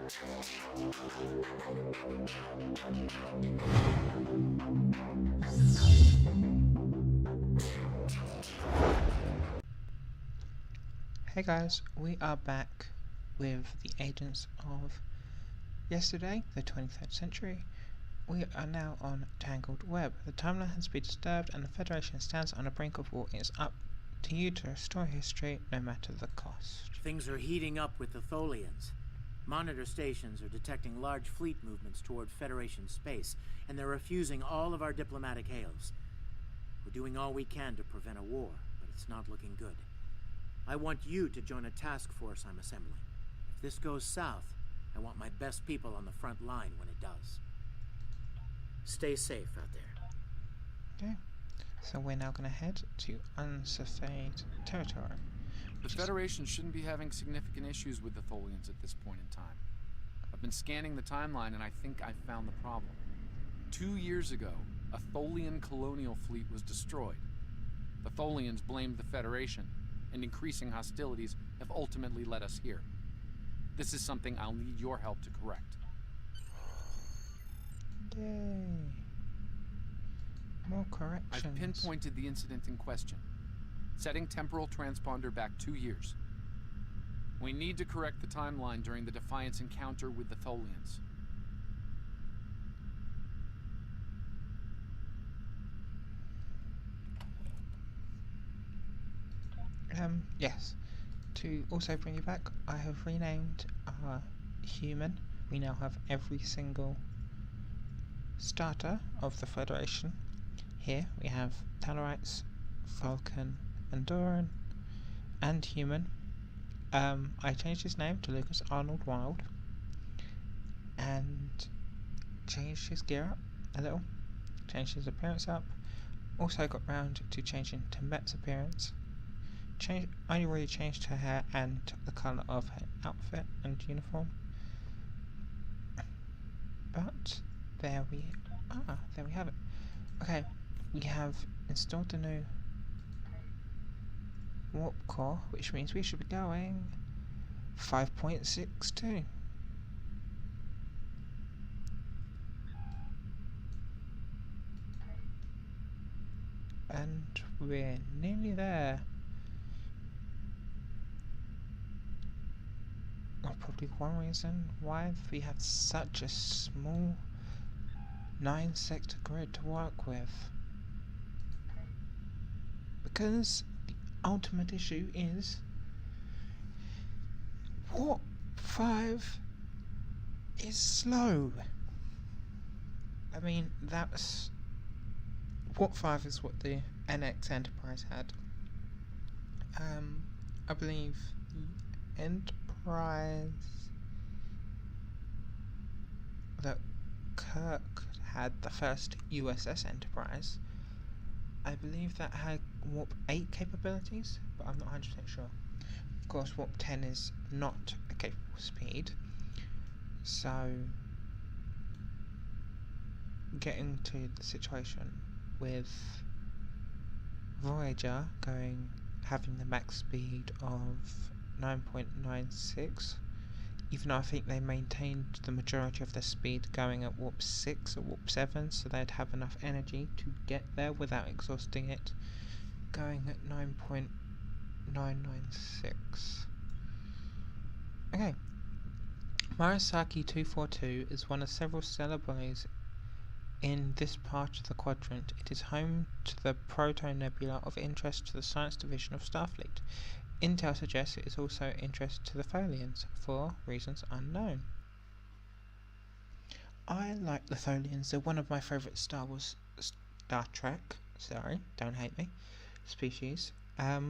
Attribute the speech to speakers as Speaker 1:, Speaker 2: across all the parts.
Speaker 1: Hey guys, we are back with the agents of yesterday, the 23rd century. We are now on Tangled Web. The timeline has been disturbed and the Federation stands on the brink of war. It is up to you to restore history, no matter the cost.
Speaker 2: Things are heating up with the Tholians. Monitor stations are detecting large fleet movements toward Federation space, and they're refusing all of our diplomatic hails. We're doing all we can to prevent a war, but it's not looking good. I want you to join a task force I'm assembling. If this goes south, I want my best people on the front line when it does. Stay safe out there.
Speaker 1: Okay, so we're now going to head to unsurveyed territory.
Speaker 3: The Federation shouldn't be having significant issues with the Tholians at this point in time. I've been scanning the timeline and I think I've found the problem. 2 years ago, a Tholian colonial fleet was destroyed. The Tholians blamed the Federation, and increasing hostilities have ultimately led us here. This is something I'll need your help to correct.
Speaker 1: Yay. More corrections.
Speaker 3: I've pinpointed the incident in question, setting temporal transponder back 2 years. We need to correct the timeline during the Defiance encounter with the Tholians.
Speaker 1: Yes. To also bring you back, I have renamed our human. We now have every single starter of the Federation. Here we have Talarites, Vulcan, Andoran, and human. I changed his name to Lucas Arnold Wild and changed his gear up a little, changed his appearance up. Also got round to changing Tibet's appearance. Only really changed her hair and the colour of her outfit and uniform. But there we have it. Okay, we have installed the new warp core, which means we should be going 5.62. And we're nearly there. Probably one reason why we have such a small 9-sector grid to work with. Because the ultimate issue is Warp 5 is slow. I mean, that's Warp 5 is what the NX Enterprise had. I believe the Enterprise that Kirk had, the first USS Enterprise, I believe that had Warp 8 capabilities, but I'm not 100% sure. Of course, Warp 10 is not a capable speed, so getting to the situation with Voyager having the max speed of 9.96, even though I think they maintained the majority of their speed going at Warp 6 or Warp 7, so they'd have enough energy to get there without exhausting it, going at 9.996. Okay, Marasaki 242 is one of several stellar bodies in this part of the quadrant. It is home to the Proto-Nebula of interest to the Science Division of Starfleet. Intel suggests it is also of interest to the Tholians, for reasons unknown. I like the Tholians. They're one of my favourite Star Trek, sorry, don't hate me, species. We have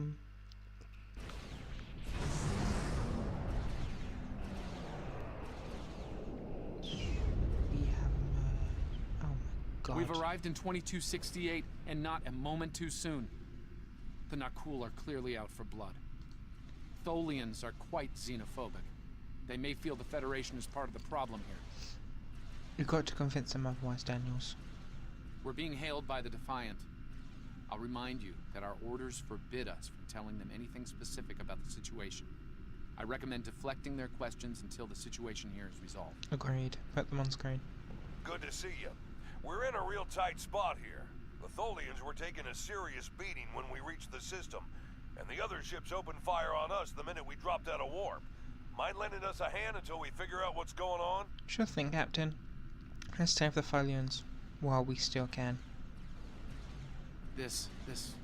Speaker 1: oh my god.
Speaker 3: We've arrived in 2268 and not a moment too soon. The Nakul are clearly out for blood. Tholians are quite xenophobic. They may feel the Federation is part of the problem here.
Speaker 1: You've got to convince them otherwise, Daniels.
Speaker 3: We're being hailed by the Defiant. I'll remind you that our orders forbid us from telling them anything specific about the situation. I recommend deflecting their questions until the situation here is resolved.
Speaker 1: Agreed. Put them on screen.
Speaker 4: Good to see you. We're in a real tight spot here. The Tholians were taking a serious beating when we reached the system, and the other ships opened fire on us the minute we dropped out of warp. Mind lending us a hand until we figure out what's going on?
Speaker 1: Sure thing, Captain. Let's save the Tholians while we still can.
Speaker 3: This was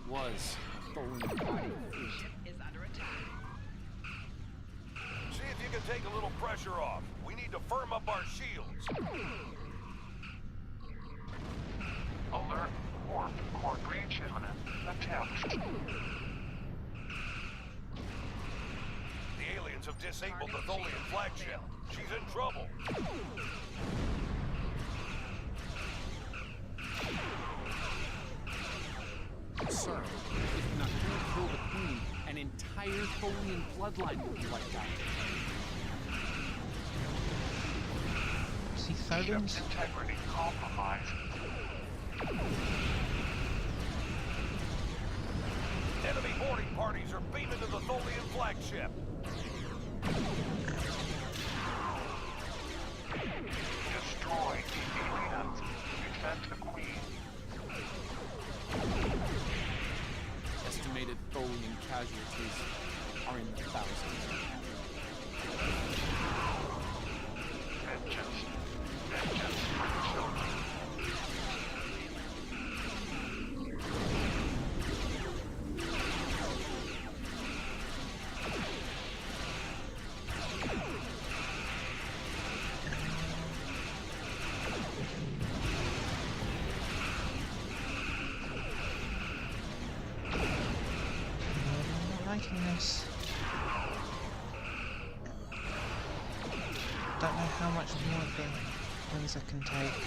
Speaker 3: a Tholian fight.
Speaker 5: Ship is under attack.
Speaker 4: See if you can take a little pressure off. We need to firm up our shields.
Speaker 6: Alert, warp, core breach imminent. Attempt.
Speaker 4: The aliens have disabled the Tholian flagship. She's in trouble.
Speaker 3: Sir, if Naku killed the Queen, an entire Tholian bloodline would be wiped out.
Speaker 1: See
Speaker 6: Ship's
Speaker 1: Tholians?
Speaker 6: integrity compromised.
Speaker 4: Enemy boarding parties are beaming to the Tholian flagship.
Speaker 6: Destroy the aliens. Defend the Queen.
Speaker 3: Estimated Tholian casualties are in the thousands.
Speaker 6: Vengeance. Vengeance for the children.
Speaker 1: Liking this. Don't know how much more of the Windsor can take.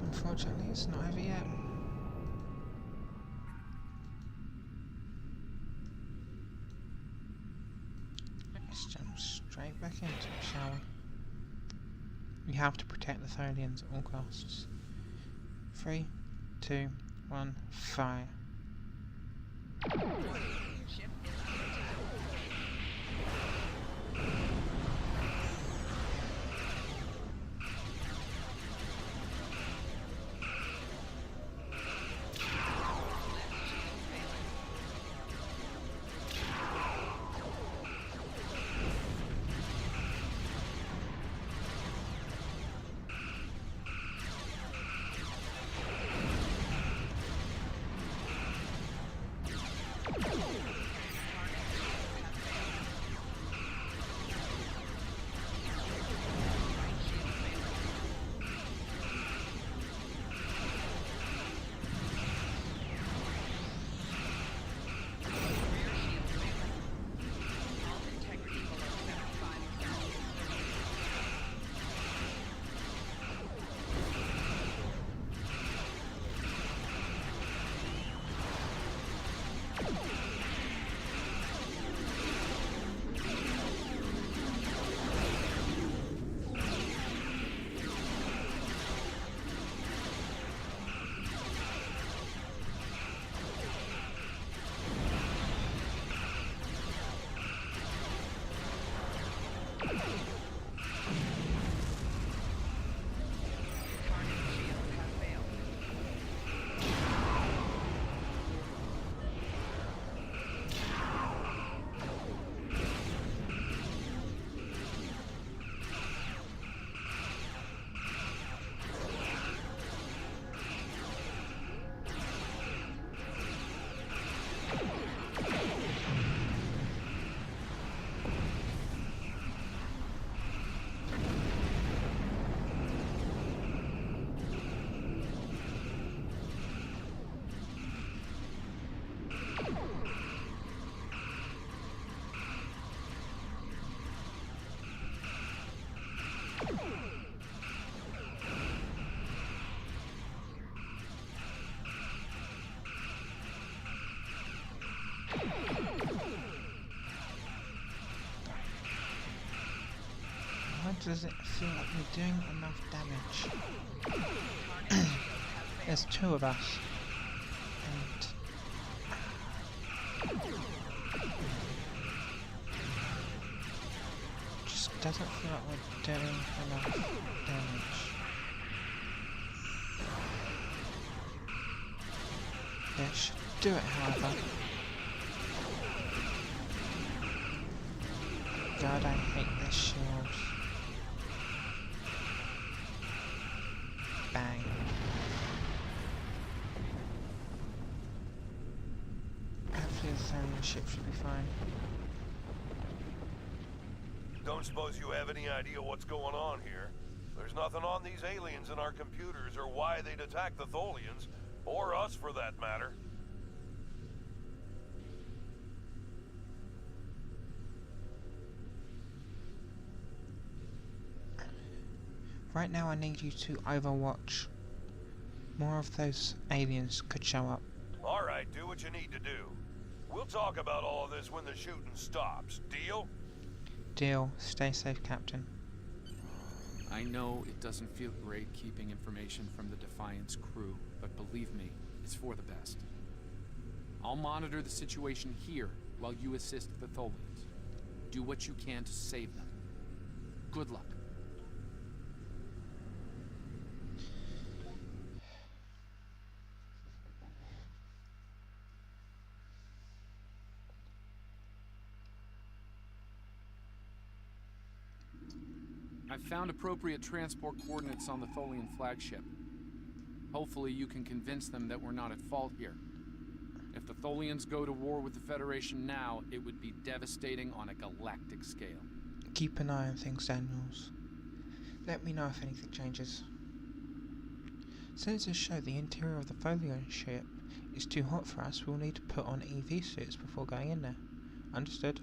Speaker 1: Unfortunately, it's not over yet. Let's jump straight back into it, shall we? We have to protect the Tholians at all costs. 3, 2, 1, fire.
Speaker 5: Ship is under attack.
Speaker 1: does it feel like we're doing enough damage? There's two of us, and just doesn't feel like we're doing enough damage. Yeah, should do it, however. God, I hate this shield. Bang. Hopefully the Tholian ship should be fine.
Speaker 4: Don't suppose you have any idea what's going on here? There's nothing on these aliens in our computers or why they'd attack the Tholians, or us for that matter.
Speaker 1: Right now I need you to overwatch. More of those aliens could show up.
Speaker 4: Alright, do what you need to do. We'll talk about all of this when the shooting stops. Deal?
Speaker 1: Deal. Stay safe, Captain.
Speaker 3: I know it doesn't feel great keeping information from the Defiance crew, but believe me, it's for the best. I'll monitor the situation here while you assist the Tholians. Do what you can to save them. Good luck. I've found appropriate transport coordinates on the Tholian flagship. Hopefully you can convince them that we're not at fault here. If the Tholians go to war with the Federation now, it would be devastating on a galactic scale.
Speaker 1: Keep an eye on things, Daniels. Let me know if anything changes. Sensors show the interior of the Tholian ship is too hot for us. We'll need to put on EV suits before going in there. Understood?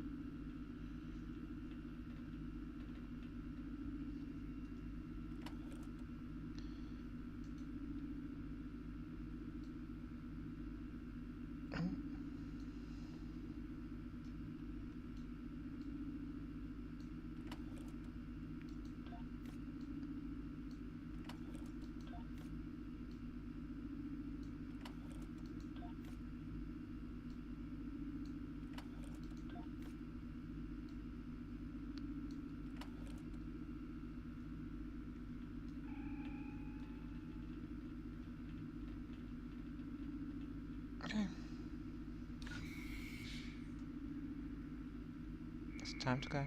Speaker 1: Okay. It's time to go.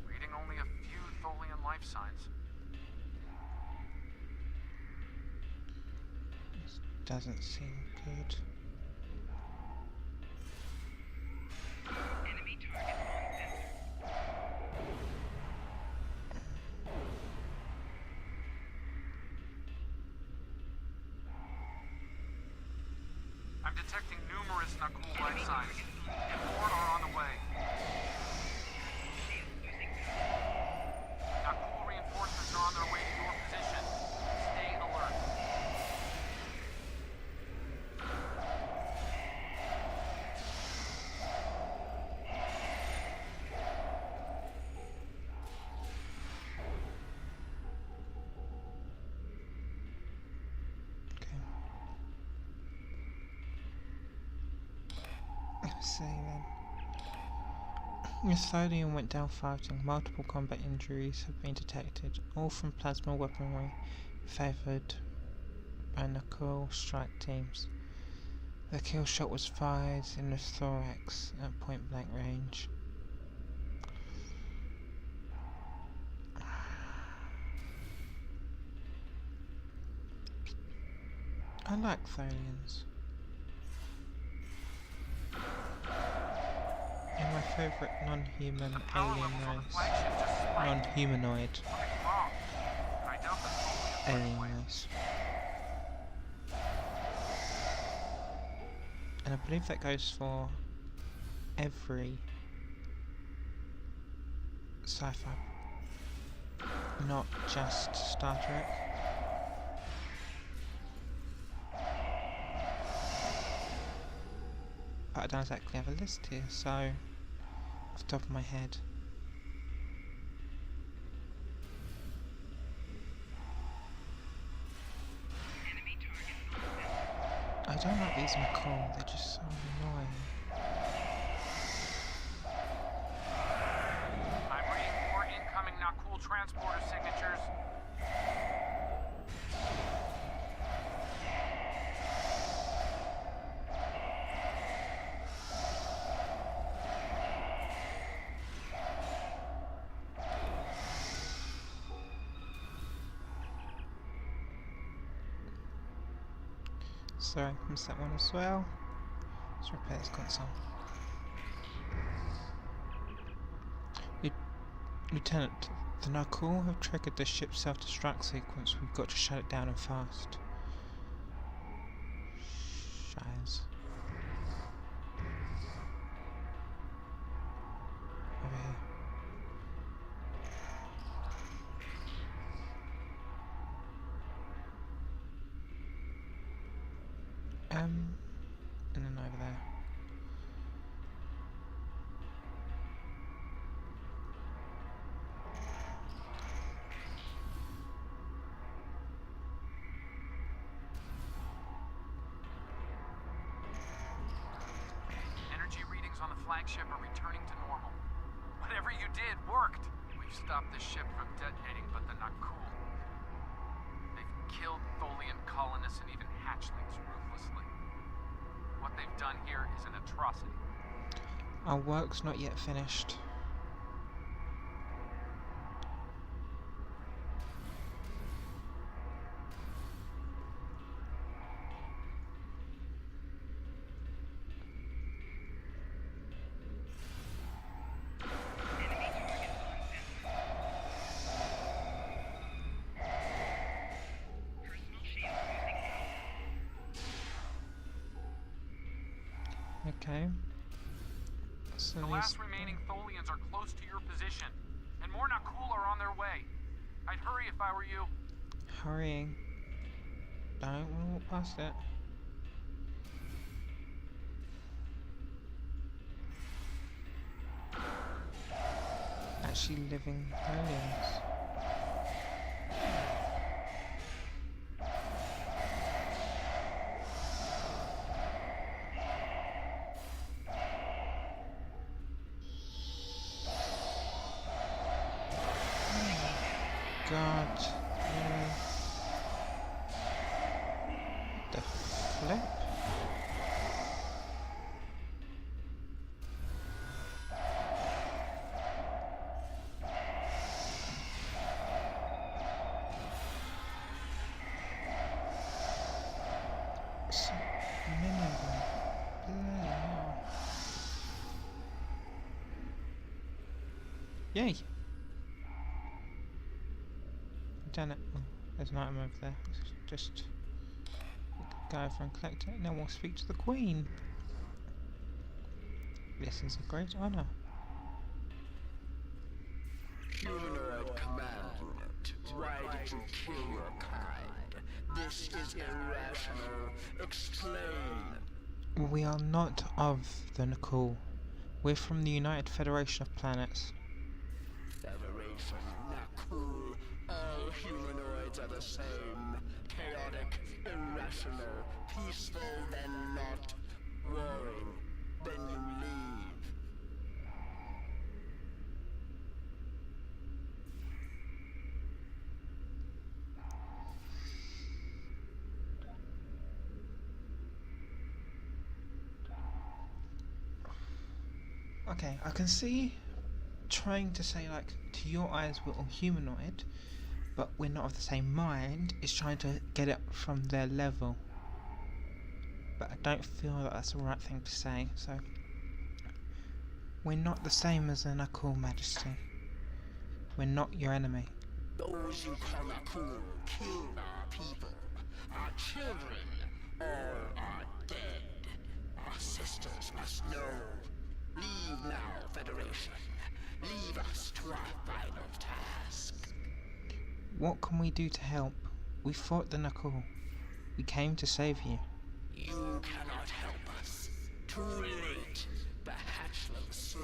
Speaker 3: Reading only a few Tholian life signs.
Speaker 1: This doesn't seem good.
Speaker 5: Enemy target on center.
Speaker 3: I'm detecting numerous Nakul life signs, and more are on the way. Nakul reinforcements are on their way to your position. Stay alert.
Speaker 1: Okay. Let's see then. The Tholian went down fighting. Multiple combat injuries have been detected, all from plasma weaponry favoured by Nakul strike teams. The kill shot was fired in the thorax at point blank range. I like Tholians. They're my favourite non-human alien race. Non-humanoid alien race. And I believe that goes for every sci-fi, not just Star Trek. but I don't exactly have a list here, so off the top of my head.
Speaker 5: Enemy target.
Speaker 1: I don't like these McCall, they're just so annoying.
Speaker 3: I'm reading 4 incoming not cool transporter signatures.
Speaker 1: Sorry, missed that one as well. Let's repair this console. Lieutenant, the Nakul have triggered the ship's self-destruct sequence. We've got to shut it down and fast. Shires. Over here. And then over there.
Speaker 3: Energy readings on the flagship are returning to normal. Whatever you did worked. We've stopped the ship from detonating, but they're not cool. They've killed Tholian colonists and even hatchlings ruthlessly. What they've done here is an atrocity.
Speaker 1: Our work's not yet finished. Okay. So
Speaker 3: The
Speaker 1: these
Speaker 3: last remaining Tholians are close to your position, and more Nakul are on their way. I'd hurry if I were you.
Speaker 1: hurrying. Don't walk past it. Actually living Tholians. God. The flip? So many of them. Bloody hell. Yay! Done it. Oh, there's an item over there. Let's just go over and collect it, and then we'll speak to the Queen. This is a great honour.
Speaker 7: Humanoid command unit, why did you kill your kind? This is irrational. Explain.
Speaker 1: We are not of the Nakul. We're from the United Federation of Planets.
Speaker 7: Federation, Nakul. All humanoids are the same. Chaotic, irrational, peaceful, then not. Warring, then you leave.
Speaker 1: Okay, I can see trying to say, like, to your eyes we're all humanoid, but we're not of the same mind. It's trying to get it from their level. But I don't feel that that's the right thing to say, so... We're not the same as the Nakul, Majesty. We're not your enemy.
Speaker 7: Those you call Nakul killed our people. Our children, all are dead. Our sisters must know. Leave now, Federation. Leave us to our final task.
Speaker 1: What can we do to help? We fought the Nakul. We came to save you.
Speaker 7: You cannot help us. Too late.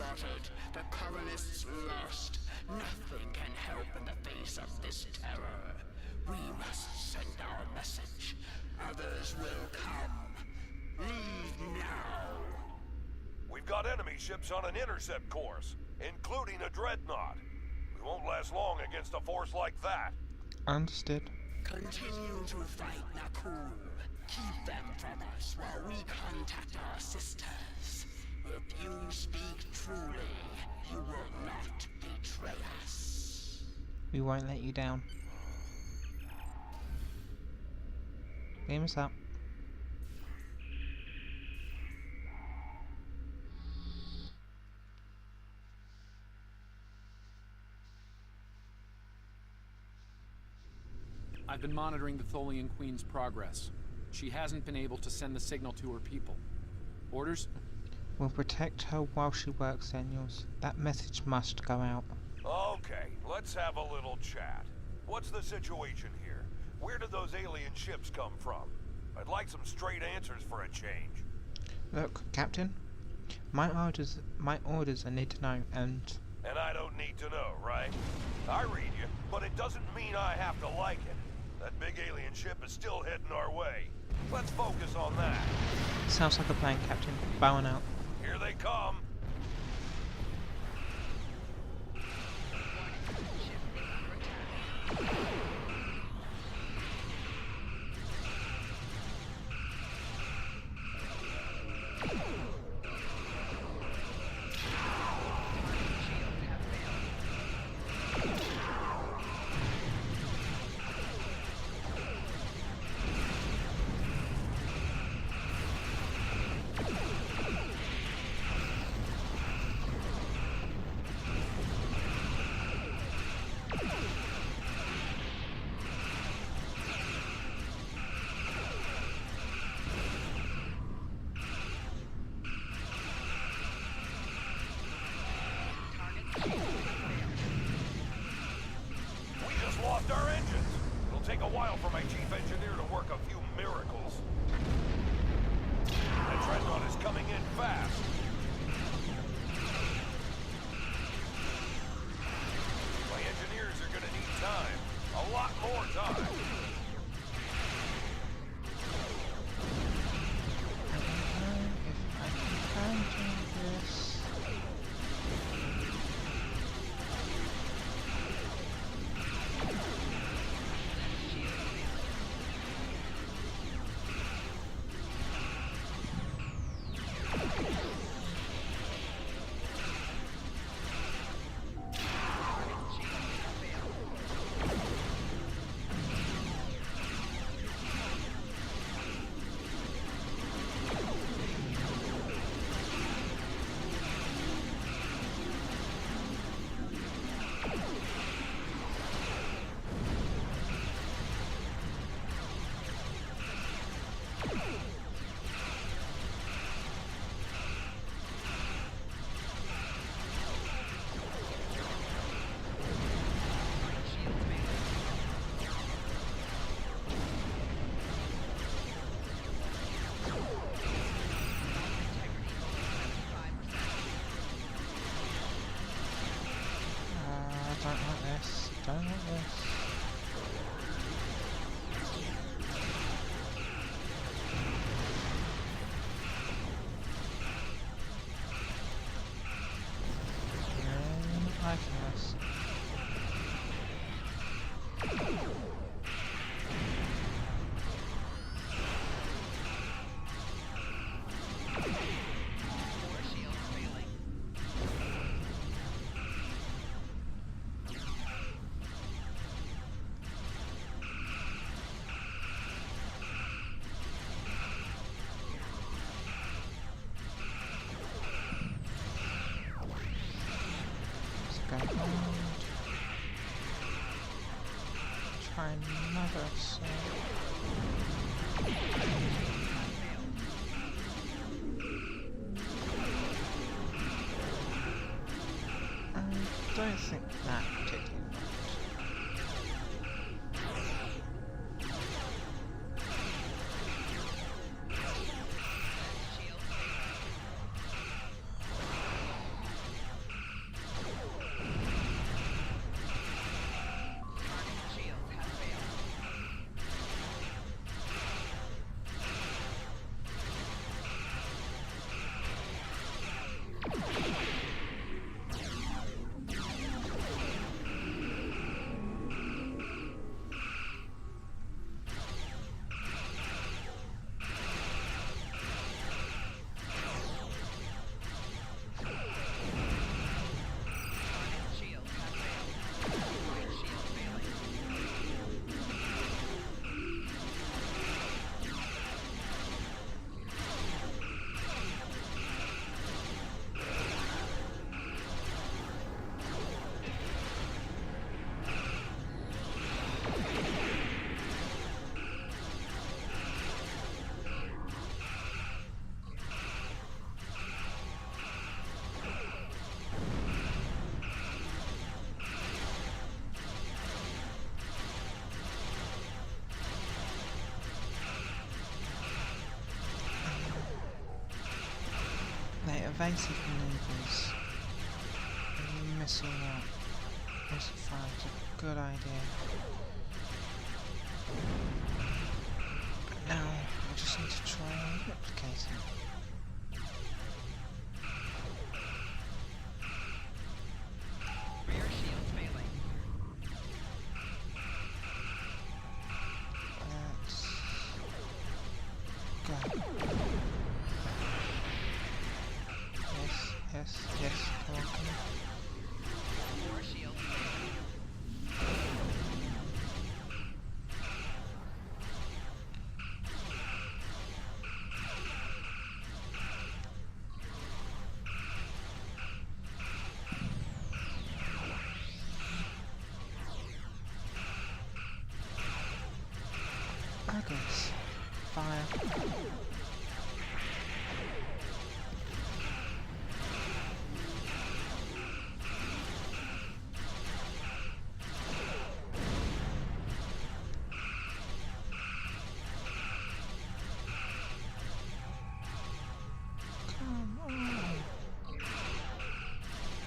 Speaker 7: slaughtered, the colonists lost. Nothing can help in the face of this terror. We must send our message. Others will come. Leave now.
Speaker 4: We've got enemy ships on an intercept course, including a dreadnought. We won't last long against a force like that.
Speaker 1: Understood.
Speaker 7: Continue to fight, Nakul. Keep them from us while we contact our sisters. If you speak truly, you will not betray us.
Speaker 1: We won't let you down. Beam us up.
Speaker 3: I've been monitoring the Tholian Queen's progress. She hasn't been able to send the signal to her people. Orders?
Speaker 1: We'll protect her while she works, Daniels. That message must go out.
Speaker 4: Okay, let's have a little chat. What's the situation here? Where did those alien ships come from? I'd like some straight answers for a change.
Speaker 1: Look, Captain. My orders I need to know, and
Speaker 4: I don't need to know, right? I read you, but it doesn't mean I have to like it. That big alien ship is still heading our way. Let's focus on that.
Speaker 1: sounds like a plan, Captain. Bowing out.
Speaker 4: Here they come. Our engines. It'll take a while for my chief engineer to work a few miracles. That dreadnought is coming in fast. My engineers are gonna need time. A lot more time.
Speaker 1: I don't know if I can do this. Don't like this. Don't like this. Try another save. I don't think that particularly worked. evasive maneuvers and missile out. Missile fire is a good idea. But now I just need to try and replicate it.
Speaker 5: Rear shields failing.
Speaker 1: Let's go. Yes, come on.
Speaker 5: Floor shields failing.
Speaker 1: Progress. Fire. Come on.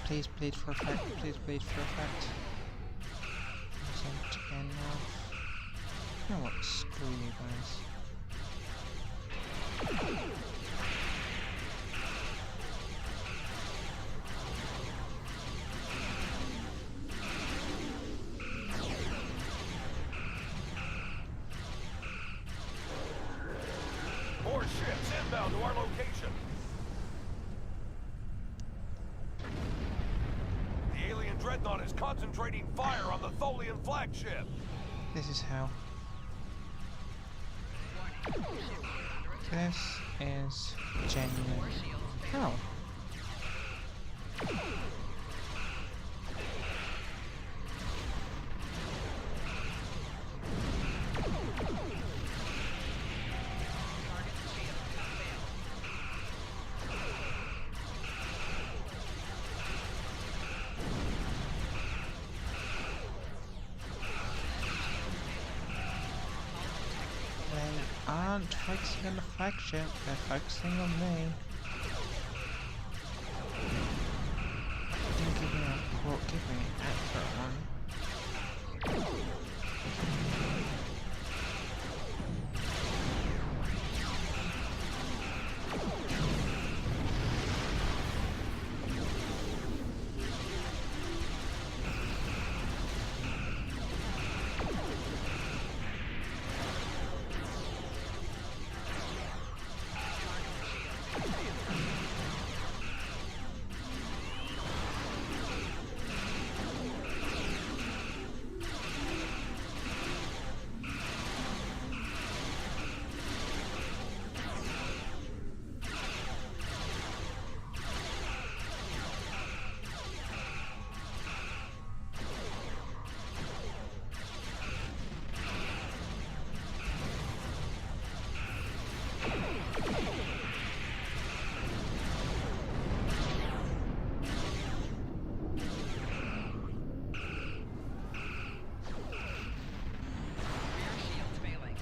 Speaker 1: Please bleed for effect. Please bleed for effect. Isn't enough. You know what? Screw you guys.
Speaker 4: More ships inbound to our location. The alien dreadnought is concentrating fire on the Tholian flagship.
Speaker 1: This is how.
Speaker 5: Warning. Ship is under attack.
Speaker 1: This is genuine.
Speaker 5: Floor shields failing.
Speaker 1: How?
Speaker 5: Target shield has failed.
Speaker 1: They aren't focusing on the flagship, they're focusing on me. Didn't give me a quote, give me an accurate one.
Speaker 5: Rear shields failing.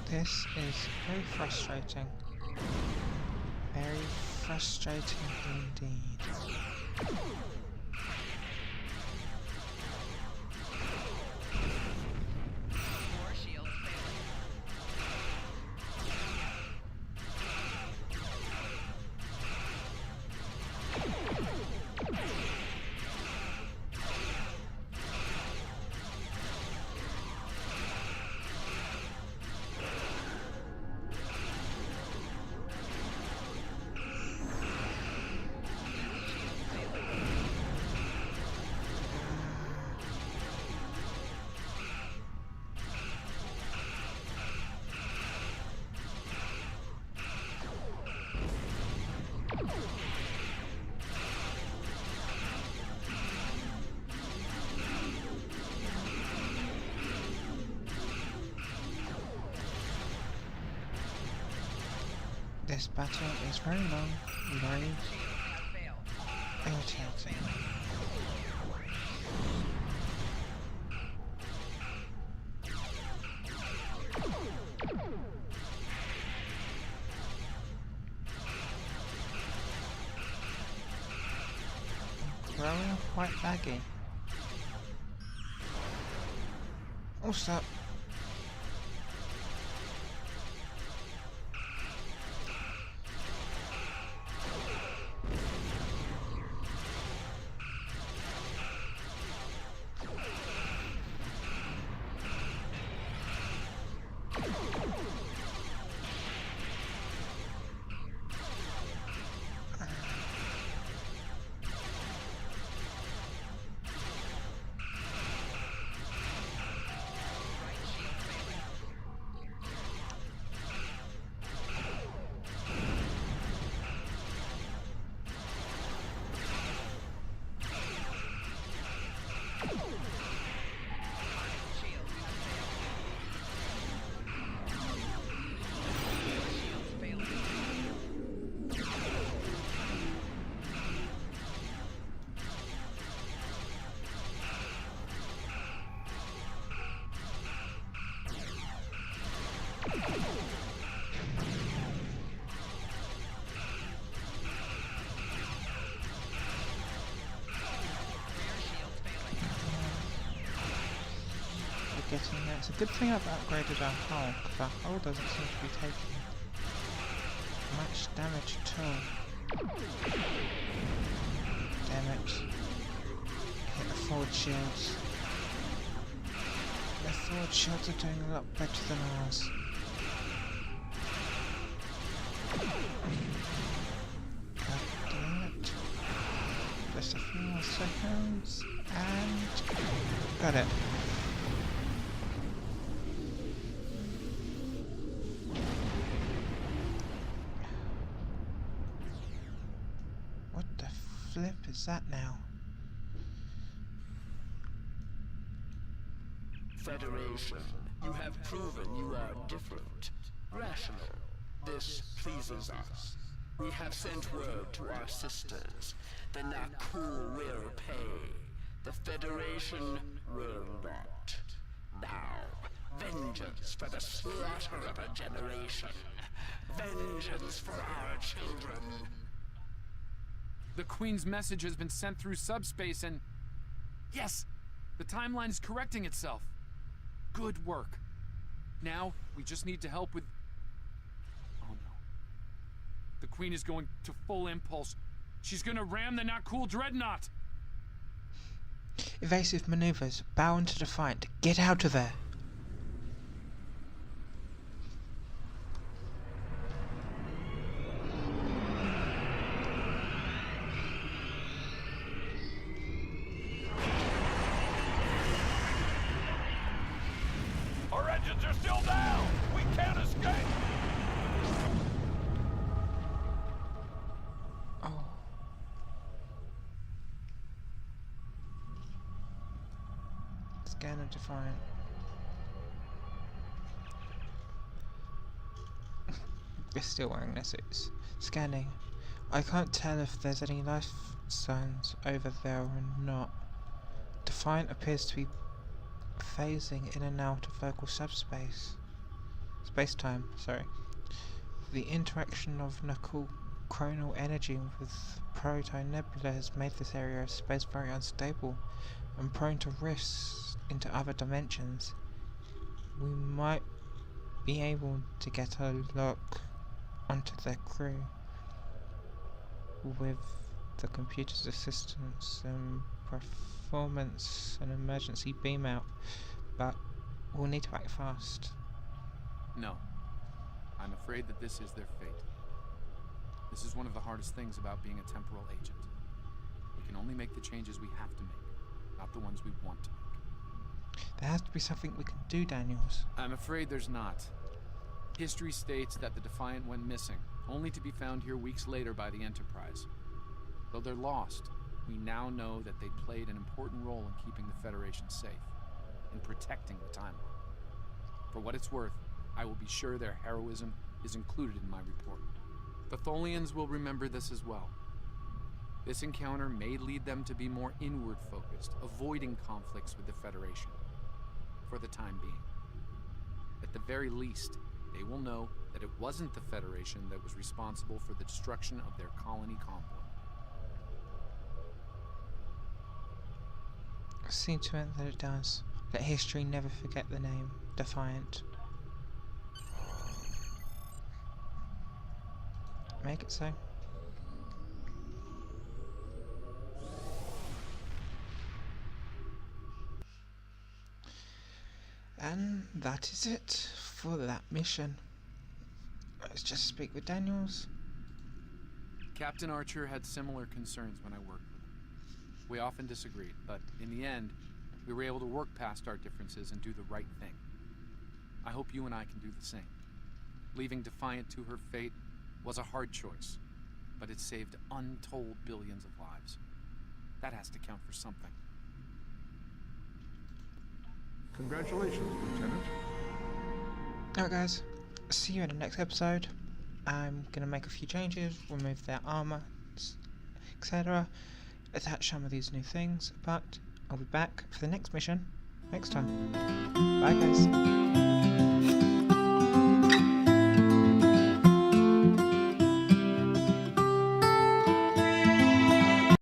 Speaker 1: This is very frustrating. Very frustrating indeed.
Speaker 5: Floor shields failing.
Speaker 1: This battle is very long, very
Speaker 5: Shields have failed.
Speaker 1: irritating. Growing quite laggy. Oh, stop.
Speaker 5: Right shield failing. Shields have failed. Shields failing. Rear shields failing.
Speaker 1: We're getting there. It's a good thing I've upgraded our hull, because our hull doesn't seem to be taking much damage at all. Damn it. Hit the forward shields. The forward shields are doing a lot better than ours. God damn it. Just a few more seconds, and got it. What the flip is that now?
Speaker 7: Federation, you have proven you are different, rational. This pleases us. We have sent word to our sisters. The Nakul will pay. The Federation will not. Now, vengeance for the slaughter of a generation. Vengeance for our children.
Speaker 3: The Queen's message has been sent through subspace and... Yes! The timeline is correcting itself. Good work. Now, we just need to help with... Oh no. The Queen is going to full impulse. She's gonna ram the Not Cool Dreadnought!
Speaker 1: Evasive maneuvers. Bow into the fight. Get out of there.
Speaker 4: Our engines are still down! We can't escape!
Speaker 1: Oh. Scanner defiant. We're still wearing their suits. Scanning. I can't tell if there's any life signs over there or not. Defiant appears to be phasing in and out of local subspace. Space-time, sorry. The interaction of Nakul chronal energy with Proto Nebula has made this area of space very unstable and prone to rifts into other dimensions. We might be able to get a lock onto their crew with the computer's assistance and performance an emergency beam out, but we'll need to act fast.
Speaker 3: No. I'm afraid that this is their fate. This is one of the hardest things about being a temporal agent. We can only make the changes we have to make, not the ones we want to make.
Speaker 1: There has to be something we can do, Daniels.
Speaker 3: I'm afraid there's not. History states that the Defiant went missing, only to be found here weeks later by the Enterprise. Though they're lost, we now know that they played an important role in keeping the Federation safe, in protecting the timeline. For what it's worth, I will be sure their heroism is included in my report. The Tholians will remember this as well. This encounter may lead them to be more inward-focused, avoiding conflicts with the Federation, for the time being. At the very least, they will know that it wasn't the Federation that was responsible for the destruction of their colony compound.
Speaker 1: See to it that it does. Let history never forget the name Defiant. Make it so. And that is it for that mission. Let's just speak with Daniels.
Speaker 3: Captain Archer had similar concerns when I worked with him. We often disagreed, but in the end, we were able to work past our differences and do the right thing. I hope you and I can do the same. Leaving Defiant to her fate was a hard choice, but it saved untold billions of lives. That has to count for something.
Speaker 8: Congratulations, Lieutenant.
Speaker 1: Alright guys, see you in the next episode. I'm going to make a few changes, remove their armour, etc. Attach some of these new things, but I'll be back for the next mission next time. Bye guys.